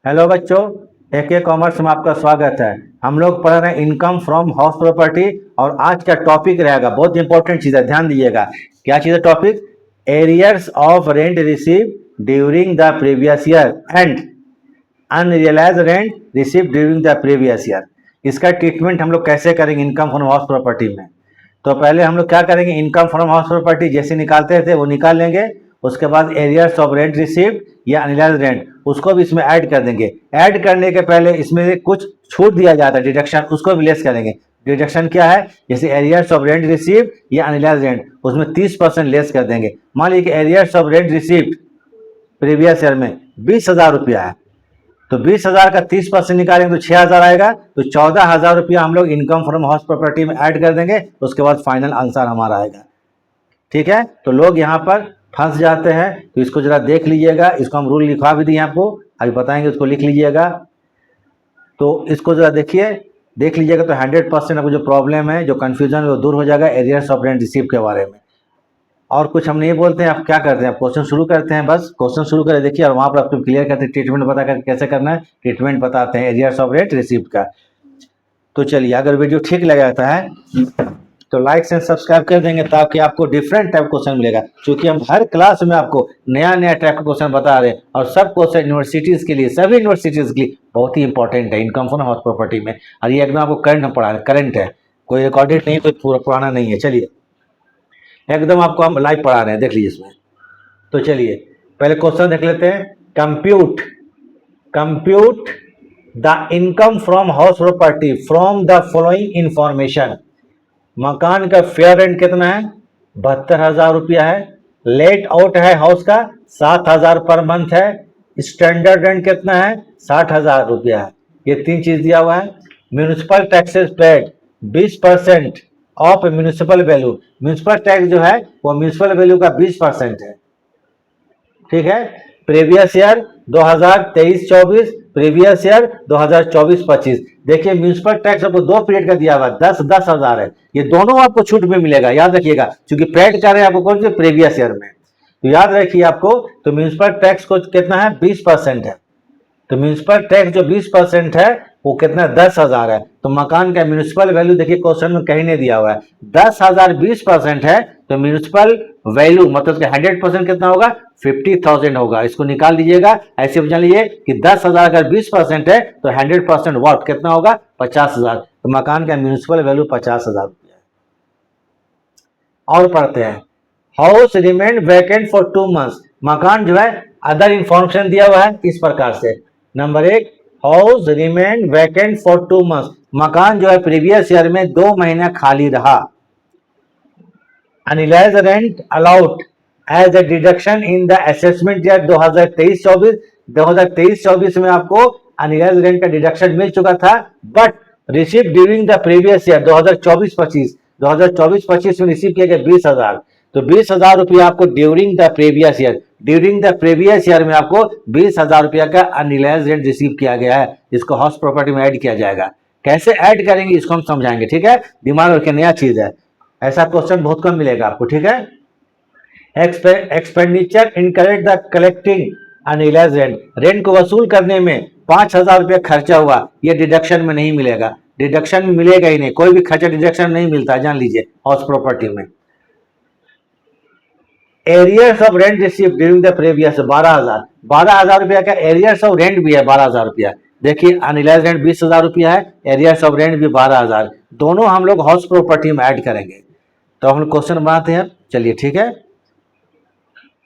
Hello बच्चों, AK commerce में आपका स्वागत है। हम लोग पढ़ रहे हैं इनकम फ्रॉम हाउस प्रॉपर्टी और आज का टॉपिक रहेगा, बहुत इंपॉर्टेंट चीज़ है, ध्यान दीजिएगा। क्या चीज़ है topic? Arrears of rent receive during the previous year and unrealise rent receive during the previous year. इसका ट्रीटमेंट हम लोग कैसे करेंगे इनकम फ्रॉम हाउस प्रॉपर्टी में? तो पहले हम लोग क्या करेंगे, इनकम फ्रॉम हाउस प्रॉपर्टी जैसे निकालते थे वो निकाल लेंगे। उसके बाद एरियर्स ऑफ रेंट रिसीव्ड या अनरियलाइज्ड रेंट उसको भी इसमें ऐड कर देंगे। ऐड करने के पहले इसमें कुछ छूट दिया जाता है, डिडक्शन, उसको भी लेस करेंगे। डिडक्शन क्या है? जैसे एरियर्स ऑफ रेंट रिसीव्ड या अनरियलाइज्ड रेंट उसमें 30% लेस कर देंगे। मान लीजिए कि arrears of rent received previous year में 20,000 रुपया है, तो 20,000 का 30% निकालेंगे तो 6,000 आएगा। तो 14,000 रुपया हम लोग इनकम फ्रॉम हाउस प्रॉपर्टी में ऐड कर देंगे। उसके बाद फाइनल आंसर हमारा आएगा। ठीक है, तो लोग यहाँ पर फंस जाते हैं, तो इसको जरा देख लीजिएगा। इसको हम रूल लिखवा भी दिए आपको, अभी बताएंगे, उसको लिख लीजिएगा। तो इसको जरा देखिए, देख लीजिएगा तो 100% आपको जो प्रॉब्लम है, जो कन्फ्यूजन है वो दूर हो जाएगा एरियर्स ऑफ रेंट रिसीव के बारे में। और कुछ हम नहीं बोलते हैं। आप क्या करते हैं, आप क्वेश्चन शुरू करते हैं, बस क्वेश्चन शुरू करें, देखिए, और वहाँ पर आपको क्लियर करते हैं, ट्रीटमेंट बता कर कैसे करना है, ट्रीटमेंट बताते हैं एरियर्स ऑफ रेंट रिसीव्ड का। तो चलिए, अगर वीडियो ठीक लगता है तो लाइक एंड सब्सक्राइब कर देंगे ताकि आपको डिफरेंट टाइप क्वेश्चन मिलेगा। क्योंकि हम हर क्लास में आपको नया नया टाइप का क्वेश्चन बता रहे हैं और सब क्वेश्चन यूनिवर्सिटीज़ के लिए, सभी यूनिवर्सिटीज़ के लिए बहुत ही इंपॉर्टेंट है इनकम फ्रॉम हाउस प्रॉपर्टी में। और ये एकदम आपको करंट पढ़ा है, करंट है, कोई रिकॉर्डेड नहीं, कोई पुराना नहीं है। चलिए, एकदम आपको हम लाइव पढ़ा रहे हैं, देख लीजिए इसमें। तो चलिए पहले क्वेश्चन देख लेते हैं। Compute the income from house property from the following information. मकान का फेयर रेंट कितना है? 72,000 रुपया है। लेट आउट है हाउस का 7,000 पर मंथ है। स्टैंडर्ड रेंट कितना है? 60,000 रुपया है। ये तीन चीज दिया हुआ है। Municipal taxes paid 20% of municipal value. Municipal tax जो है वो म्यूनिसिपल वैल्यू का 20% है। ठीक है। Previous year 2023-24, previous year 2024-25। देखिए, म्यूनिसिपल टैक्स आपको दो पीरियड का दिया हुआ, 10,000 है। ये दोनों आपको छूट में मिलेगा, याद रखिएगा, क्योंकि पेड कर रहे हैं आपको कौन से? प्रीवियस ईयर में। तो याद रखिए आपको, तो म्यूनिसिपल टैक्स को कितना है? 20% है। तो म्यूनिसिपल टैक्स जो 20% है वो कितना? 10,000 है। तो मकान का म्यूनिसिपल वैल्यू देखिए क्वेश्चन में कहीं नहीं दिया हुआ है। 10,000 20% है, तो म्यूनिसिपल वैल्यू मतलब 100% कितना होगा? 50,000 होगा। इसको निकाल दीजिएगा, ऐसे जान लीजिए कि 10,000 अगर 20% है तो 100% व्हाट कितना होगा? 50,000। तो मकान का म्यूनिसिपल वैल्यू 50,000 रुपया है। और पढ़ते हैं, house remain vacant for 2 months। मकान जो है, अदर इंफॉर्मेशन दिया हुआ है इस प्रकार से। Number 1, house remain vacant for 2 months। मकान जो है प्रीवियस ईयर में 2 महीना खाली रहा। Unrealised rent allowed as a deduction in the assessment year 2023-24। 2023-24 में आपको अनरियलाइज रेंट का डिडक्शन मिल चुका था, but receive during the previous year 2024-25। 2024-25 में रिसीव किया गया 20,000। तो 20,000 रुपया आपको during the previous year, during the previous year में आपको 20,000 रुपया का अनरियलाइज रेंट रिसीव किया गया है। इसको हाउस प्रॉपर्टी में ऐड किया जाएगा। कैसे ऐड करेंगे इसको हम समझाएंगे। ठीक है, दिमाग रखिए, नया चीज है, ऐसा क्वेश्चन बहुत कम मिलेगा आपको। ठीक है। Expenditure incorrect the collecting unrealise rent. Rent को वसूल करने में 5,000 रुपया खर्चा हुआ, ये डिडक्शन में नहीं मिलेगा। डिडक्शन में मिलेगा ही नहीं, कोई भी खर्चा डिडक्शन नहीं मिलता, जान लीजिए हाउस प्रॉपर्टी में। Arrears of rent receive during the previous 12,000 रुपया का एरियर्स ऑफ रेंट भी है 12,000 रुपया। देखिए, अनरियलाइज रेंट 20,000 रुपया है, एरियर्स ऑफ रेंट भी 12,000। दोनों हम लोग हाउस प्रॉपर्टी में ऐड करेंगे। तो हम लोग क्वेश्चन बनाते हैं। चलिए ठीक है,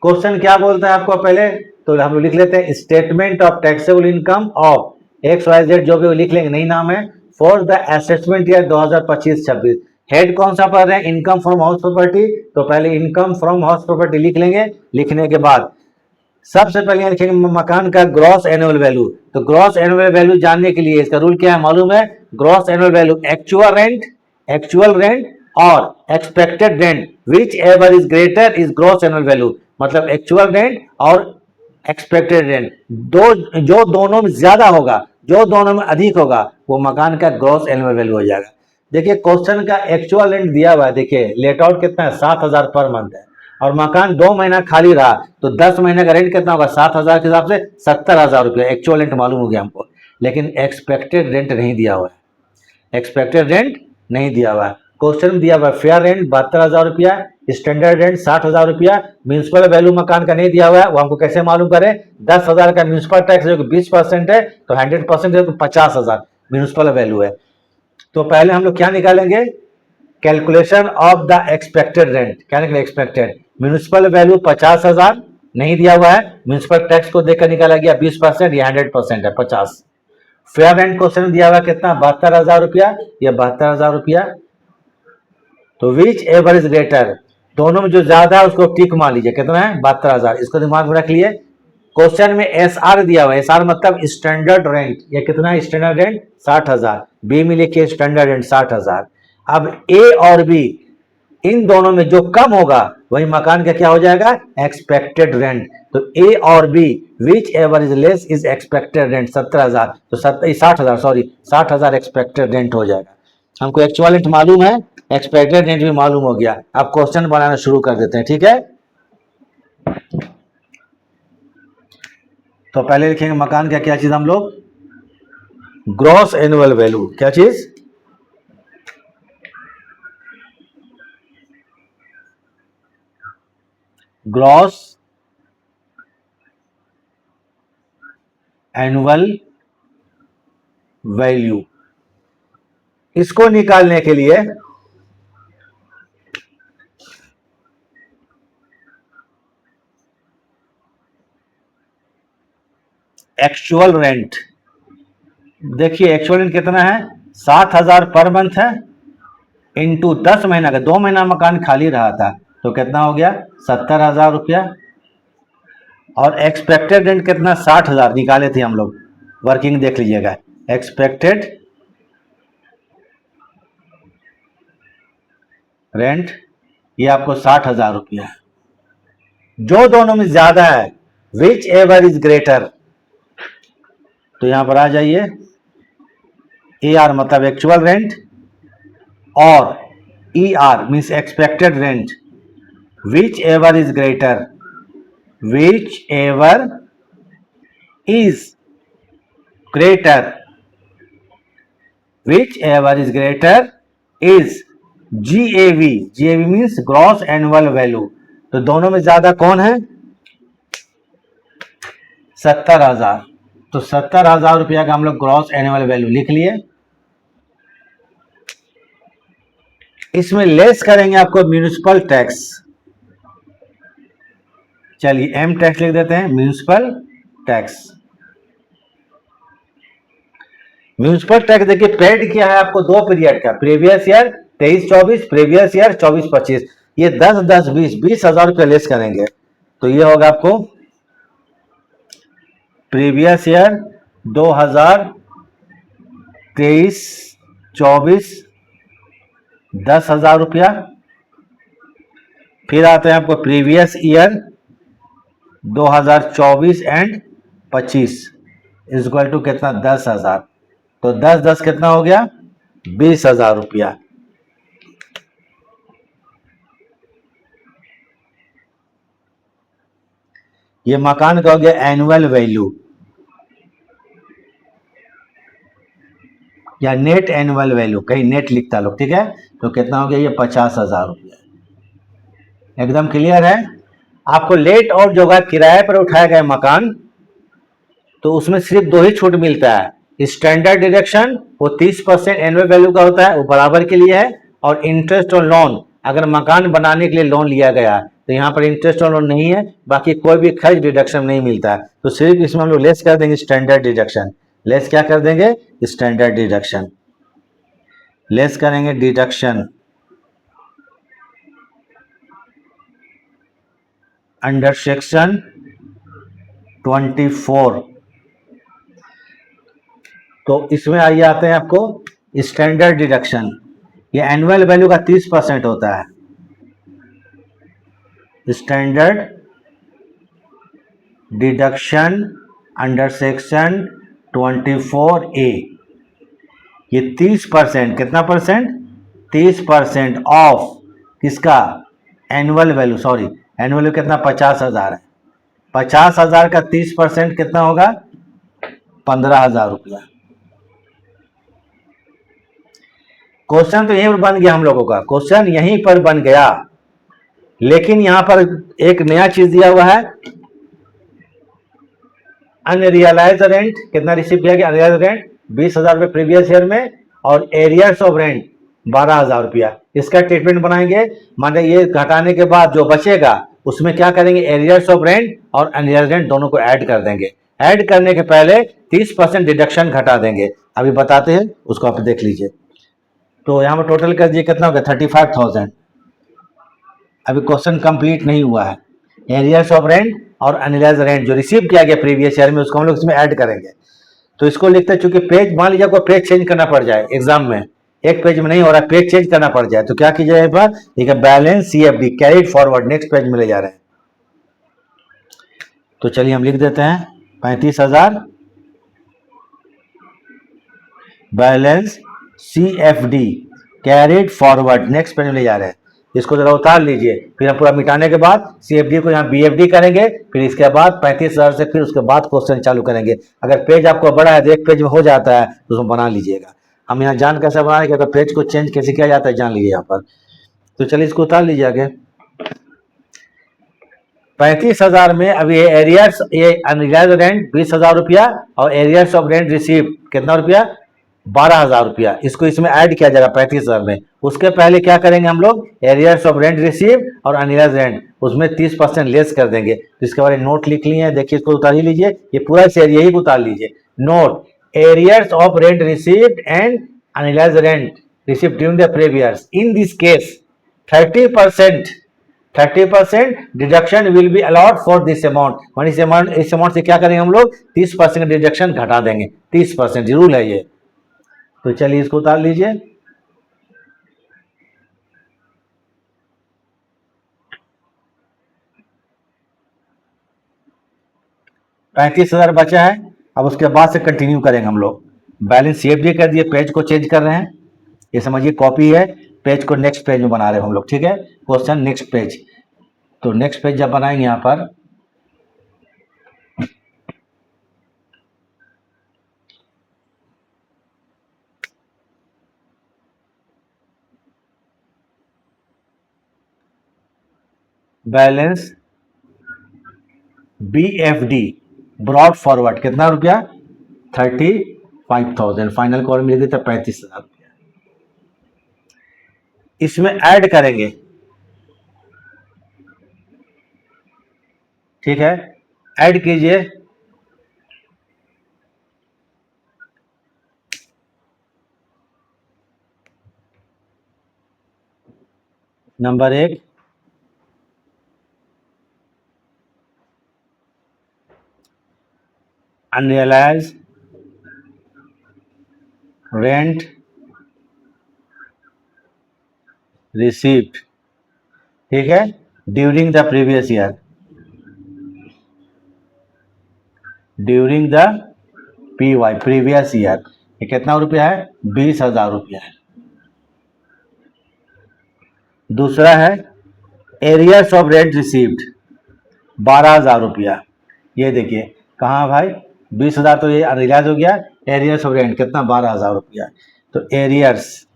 क्वेश्चन क्या बोलता है आपको पहले तो हम लोग लिख लेते हैं, statement of taxable income of XYZ, जो भी लिख लेंगे, नहीं नाम है, for the assessment year 2025-26। Head कौन सा पढ़ रहे हैं? Income from house property. तो पहले इनकम फ्रॉम हाउस प्रॉपर्टी लिख लेंगे। लिखने के बाद सबसे पहले लिखेंगे मकान का ग्रॉस एनुअल वैल्यू। तो ग्रॉस एनुअल वैल्यू जानने के लिए इसका रूल क्या है मालूम है? Gross annual value actual rent और expected rent, whichever is greater is gross annual value. मतलब एक्चुअल रेंट और एक्सपेक्टेड रेंट जो दोनों में ज्यादा होगा, जो दोनों में अधिक होगा, वो मकान का ग्रॉस एनुअल वैल्यू हो जाएगा। देखिए, क्वेश्चन का एक्चुअल रेंट दिया हुआ है, देखिए लेट आउट कितना है? 7,000 पर मंथ है। और मकान 2 महीना खाली रहा तो 10 महीने का रेंट कितना होगा, 7,000 के हिसाब से 70,000 रुपया एक्चुअल रेंट मालूम हो गया हमको। लेकिन एक्सपेक्टेड रेंट नहीं दिया हुआ है, एक्सपेक्टेड रेंट नहीं दिया हुआ है। क्वेश्चन दिया हुआ है फेयर रेंट 72,000 रुपया, स्टैंडर्ड रेंट 60,000 रुपया, म्यूनसिपल वैल्यू मकान का नहीं दिया हुआ है, वो हमको कैसे मालूम करें। 10,000 का म्यूनसिपल टैक्स जो कि 20% है, तो 100% है तो 50,000 म्यूनसिपल वैल्यू है। तो पहले हम लोग क्या निकालेंगे, calculation of the expected rent. क्या निकले, एक्सपेक्टेड म्यूनसिपल वैल्यू 50,000 नहीं दिया हुआ है, म्यूनसिपल टैक्स को देखकर निकाला गया 20%, या 100% है 50। फेयर रेंट क्वेश्चन दिया हुआ कितना, 72,000 रुपया, या 72,000 रुपया। तो विच एवर इज ग्रेटर, दोनों में जो ज्यादा है उसको टिक मान लीजिए, कितना है 72,000, इसको दिमाग में रख लिए। क्वेश्चन में एस आर दिया हुआ है, एस आर मतलब स्टैंडर्ड रेंट, ये कितना है स्टैंडर्ड रेंट 60,000, बी में लिखिए स्टैंडर्ड रेंट 60,000। अब ए और बी इन दोनों में जो कम होगा वही मकान का क्या हो जाएगा, एक्सपेक्टेड रेंट। तो ए और B whichever is less is expected rent 17,000, तो 60,000 सॉरी 60,000 एक्सपेक्टेड रेंट हो जाएगा। हमको एक्चुअल रेंट मालूम है, एक्सपेक्टेड रेंट भी मालूम हो गया। अब क्वेश्चन बनाना शुरू कर देते हैं, ठीक है। तो पहले लिखेंगे मकान का क्या चीज हम लोग, ग्रॉस एनुअल वैल्यू, क्या चीज, ग्रॉस एनुअल वैल्यू। इसको निकालने के लिए एक्चुअल रेंट, देखिए एक्चुअल रेंट कितना है 7,000 पर मंथ है, इंटू 10 महीना का, 2 महीना मकान खाली रहा था तो कितना हो गया 70,000 रुपया। और एक्सपेक्टेड रेंट कितना 60,000 निकाले थे हम लोग, वर्किंग देख लीजिएगा, एक्सपेक्टेड रेंट ये आपको 60,000 रुपया। जो दोनों में ज्यादा है विच एवर इज ग्रेटर, तो यहां पर आ जाइए, ए आर मतलब एक्चुअल रेंट और E R means expected rent, whichever is greater, which ever is greater, which ever is greater is GAV, GAV means gross annual value. तो दोनों में ज्यादा कौन है 70,000, तो 70,000 रुपया का हम लोग ग्रॉस एनुअल वैल्यू लिख लिए। इसमें लेस करेंगे आपको म्यूनिसिपल टैक्स, चलिए एम टैक्स लिख देते हैं, म्यूनिसिपल टैक्स। म्यूनिसिपल टैक्स देखिए पेड किया है आपको 2 पीरियड का, प्रीवियस ईयर 23-24, प्रीवियस ईयर 24-25, ये 10-10-20, 20,000 रुपया लेस करेंगे। तो ये होगा आपको प्रीवियस ईयर 2023-24 10,000 रुपया। फिर आते हैं आपको previous year 2024 and 25 equal to कितना 10,000, तो 10-10 कितना हो गया 20,000 रुपया। ये मकान का हो गया एनुअल वैल्यू या नेट एनुअल वैल्यू, कहीं नेट लिखता लोग, ठीक है। तो कितना हो गया ये 50,000 रुपया। एकदम क्लियर है। आपको लेट और जो किराए पर उठाया गया मकान, तो उसमें सिर्फ 2 ही छूट मिलता है, स्टैंडर्ड डिडक्शन वो 30% एनुअल वैल्यू का होता है, वो बराबर के लिए है, और इंटरेस्ट और लोन, अगर मकान बनाने के लिए लोन लिया गया तो यहाँ पर इंटरेस्ट और लोन नहीं है, बाकी कोई भी खर्च डिडक्शन नहीं मिलता है। तो सिर्फ इसमें हम लोग लेस कर देंगे स्टैंडर्ड डिडक्शन, लेस क्या कर देंगे स्टैंडर्ड डिडक्शन, लेस करेंगे डिडक्शन अंडर सेक्शन 24। तो इसमें आइए आते हैं आपको स्टैंडर्ड डिडक्शन, ये एनुअल वैल्यू का 30% होता है, standard deduction under section 24A, ये 30%, कितना परसेंट 30% ऑफ किसका एनुअल वैल्यू, सॉरी एनुअल कितना 50,000 है। 50,000 का 30% कितना होगा 15,000 रुपया। क्वेश्चन तो यहीं पर बन गया, हम लोगों का क्वेश्चन यहीं पर बन गया, लेकिन यहां पर एक नया चीज दिया हुआ है, अनरियलाइज रेंट कितना रिसीव किया गया, अनरियलाइज रेंट 20,000 रुपये प्रीवियस ईयर में, और एरियर्स ऑफ रेंट 12,000 रुपया। इसका ट्रीटमेंट बनाएंगे, माने ये घटाने के बाद जो बचेगा उसमें क्या करेंगे, एरियर्स ऑफ रेंट और अनरियलाइज रेंट दोनों को ऐड कर देंगे। ऐड करने के पहले 30% डिडक्शन घटा देंगे, अभी बताते हैं, उसको आप देख लीजिए। तो यहाँ पर टोटल कर दिए कितना हो गया 35,000। अभी क्वेश्चन कंप्लीट नहीं हुआ है। एरियर्स ऑफ रेंट और अनरियलाइज रेंट जो रिसीव किया गया प्रीवियस ईयर में, उसको हम लोग इसमें ऐड करेंगे। तो इसको लिखते हैं, चूंकि पेज मान लीजिए कोई पेज चेंज करना पड़ जाए एग्जाम में, एक पेज में नहीं हो रहा, पेज चेंज करना पड़ जाए, तो क्या कीजिए यहाँ पर, ठीक है, balance CFD carried forward next page में ले जा रहे हैं। तो चलिए हम लिख देते हैं 35,000 balance CFD carried forward next page में ले जा रहे हैं। इसको जरा उतार लीजिए, फिर हम पूरा मिटाने के बाद CFD को यहाँ BFD करेंगे, फिर इसके बाद 35,000 से फिर उसके बाद क्वेश्चन चालू करेंगे। अगर पेज आपको बड़ा है तो एक पेज में हो जाता है तो उसमें बना लीजिएगा। हम यहाँ जान कैसे बना रहे, अगर पेज को चेंज कैसे किया जाता है जान लीजिए यहाँ पर। तो चलिए इसको उतार लीजिए आगे। 35,000 में अभी एरियर्स, ये अनरियलाइज रेंट 20,000 रुपया और एरियर्स ऑफ रेंट रिसीव कितना रुपया 12,000 रुपया, इसको इसमें ऐड किया जाएगा 35,000 में। उसके पहले क्या करेंगे हम लोग, एरियर्स ऑफ रेंट रिसीव और अनरियलाइज रेंट उसमें 30% लेस कर देंगे। तो इसके बारे में नोट लिख लिए हैं, देखिए इसको उतार ही लीजिए, ये पूरा इस एरिया ही उतार लीजिए। Note, arrears of rent received and unrealise rent received during the previous, in this case 30% deduction will be allowed for this amount. मान इस अमाउंट से क्या करेंगे हम लोग 30% डिडक्शन घटा देंगे, 30% रूल है ये। तो चलिए इसको उतार लीजिए। $35,000 बचा है, अब उसके बाद से कंटिन्यू करेंगे हम लोग। बैलेंस CFD कर दिए, पेज को चेंज कर रहे हैं, ये समझिए कॉपी है, पेज को नेक्स्ट पेज में बना रहे हैं हम लोग, ठीक है। क्वेश्चन नेक्स्ट पेज, तो नेक्स्ट पेज जब बनाएंगे यहाँ पर बैलेंस BFD ब्रॉड फॉरवर्ड कितना रुपया 35,000, फाइनल कॉलम मिल गई था 35,000 रुपया। इसमें ऐड करेंगे, ठीक है, ऐड कीजिए नंबर 1 अनरियलाइज रेंट रिसीव्ड, ठीक है, during the previous year, during the PY previous year, ये कितना रुपया है 20,000 रुपया है। दूसरा है एरियर्स ऑफ रेंट रिसीव्ड 12,000 रुपया, ये देखिए कहाँ भाई 20,000 तो ये अनरियलाइज हो गया, एरियर्स ऑफ रेंट कितना 12,000 रुपया। तो एरियर्स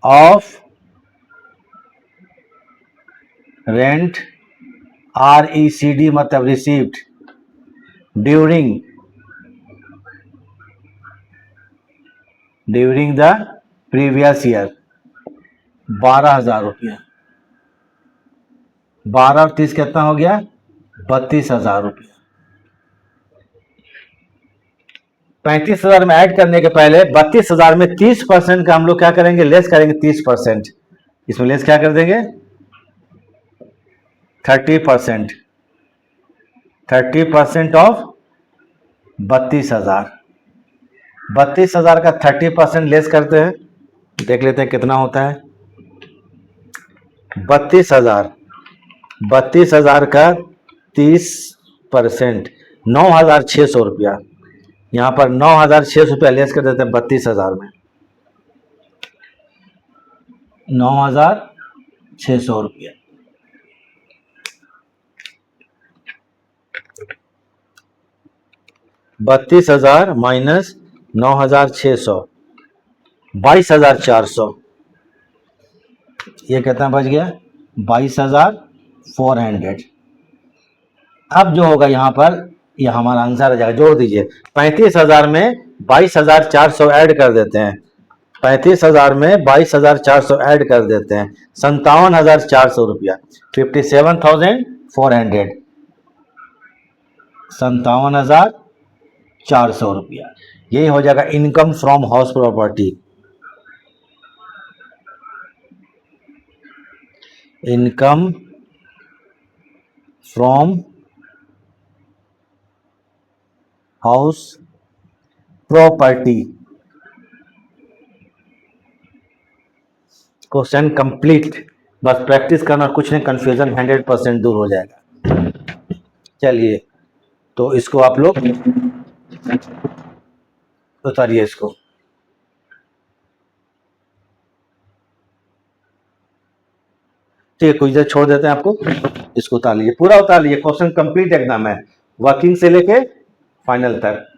ऑफ रेंट RECD मतलब received during the previous year 12,000 रुपया, 12 और 30 कितना हो गया 32,000 रुपया। 35,000 में ऐड करने के पहले 32,000 में 30% का हम लोग क्या करेंगे, लेस करेंगे 30%, इसमें लेस क्या कर देंगे 30%, 30% ऑफ 32,000, 32,000 का 30% लेस करते हैं, देख लेते हैं कितना होता है। 32,000 का 30% 9,600 रुपया, यहाँ पर 9,600 रुपया लेस कर देते हैं 32,000 में, 9,600 रुपया। 32,000 माइनस 9,600, 22,400, ये कितना बच गया? 22,400। अब जो होगा यहाँ पर, ये हमारा आंसर आ जाएगा, जोड़ दीजिए। 35,000 में 22,400 ऐड कर देते हैं, 35,000 में 22,400 ऐड कर देते हैं, 57,400 रुपया, 57,400, 57,400 रुपया। यही हो जाएगा income from house property. Income from house property. Question complete. बस प्रैक्टिस करना, कुछ नहीं, कंफ्यूजन 100% दूर हो जाएगा। चलिए, तो इसको आप लोग उतारिए, इसको ठीक है, कुछ देर छोड़ देते हैं आपको, इसको उतार लीजिए, पूरा उतार लीजिए। क्वेश्चन कंप्लीट एग्जाम है, वर्किंग से लेके फाइनल तक।